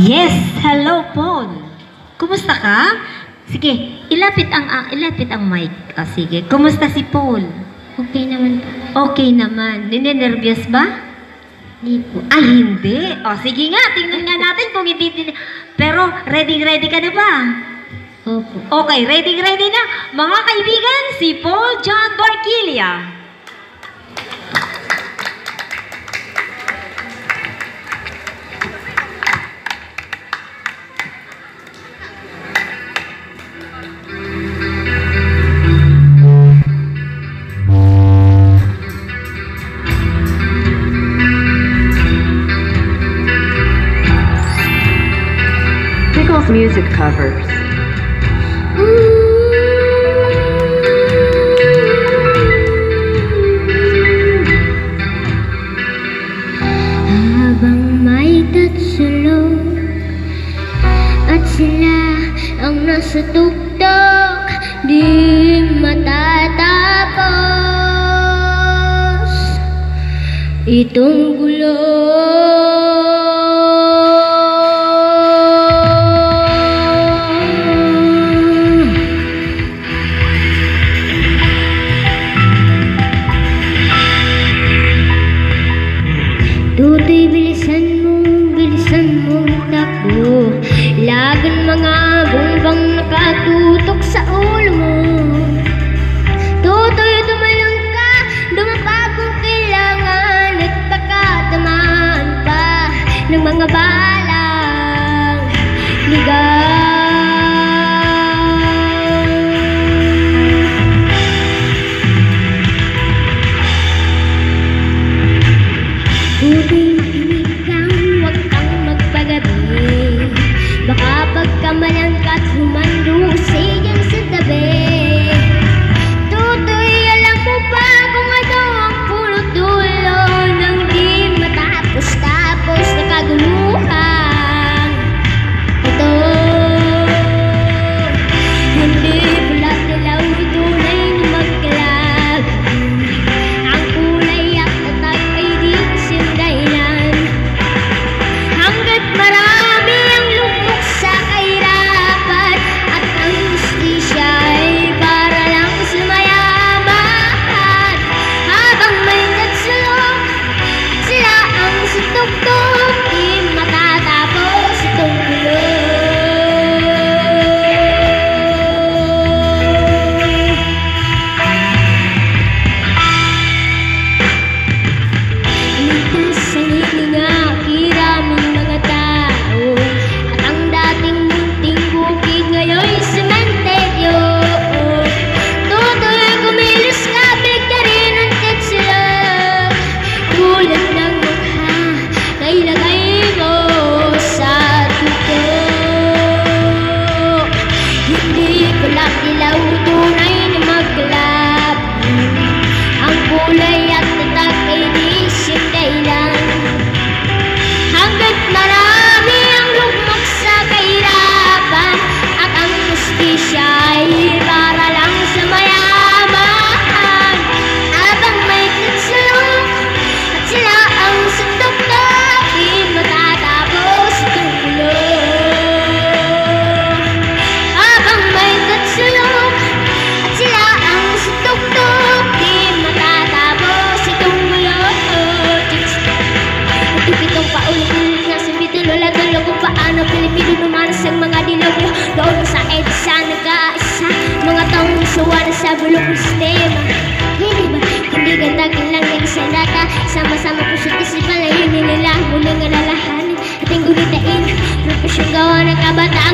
Yes, hello Paul. Kumusta ka? Sige, ilapit ang mic. Oh, sige, kumusta si Paul? Okay naman po. Okay naman. Ninenervyos ba? Hindi po. Ay, hindi. O, sige nga, tingnan nga natin kung hindi. Pero, ready ka na ba? Opo. Okay, ready na. Mga kaibigan, si Paul John Barquilla. Music covers. Habang may tatsulong at sila ang nasa tuktok, di matatapos itong gulo. Tutoy, bilisan mong takbo. Lagan mga bumbang nakatutok sa ulo mo. Tutoy, tumalong ka, dumapa kung kailangan, at baka tamaan pa ng mga balang ligaw. Tutoy, makinig kang huwag kang magpagabi. Baka pagkamalang ka't humandusay yan sa tabi. Tutoy, alam mo ba kung ano ang pulot dulo ng di matapos-tapos na kaguluhan? Ito, hindi bulat dilaw, tunay na magkalab. Ang kulay at tatag ay di kasing dahilan. Hanggat marami ang lugmok sa kahirapan, at ang justisya ay para lang sa mayaman. Habang may nagsulong at sila ang sutugtog, di matatapos itong gulo. Ligtas ang hininga, kiraming mga tao, at ang dating munting bukid ngayon'y sementeryo. Tutoy, kumilos ka, bigla rin ang tetsilog. Tulad ng mukha na ilagay mo sa tutok. Hindi pala dilaw, tunay na magkalab. Ang kulay at tatag ay di siyang dahilan. Hanggat marami ang lugmok sa kahirapan, at ang justisya ay para lang sa mayaman. Habang may nagsulong at sila ang sutugtog, di matatapos itong gulo. Habang may nagsulong at sila ang sutugtog, di matatapos itong gulo. Itong paulit-ulit na sabitin, lola-dolo kung paano Pilipino lumanas ang mga dilogyo. Doon sa EDSA nag-aisa, mga taong suwa na sa bulong sistema. Hindi ba, hindi gandagan lang ng isang data, sama-sama puso't isipan, layunin nila muling alalahanin, ating gunitain, propesyong gawa ng kabataan.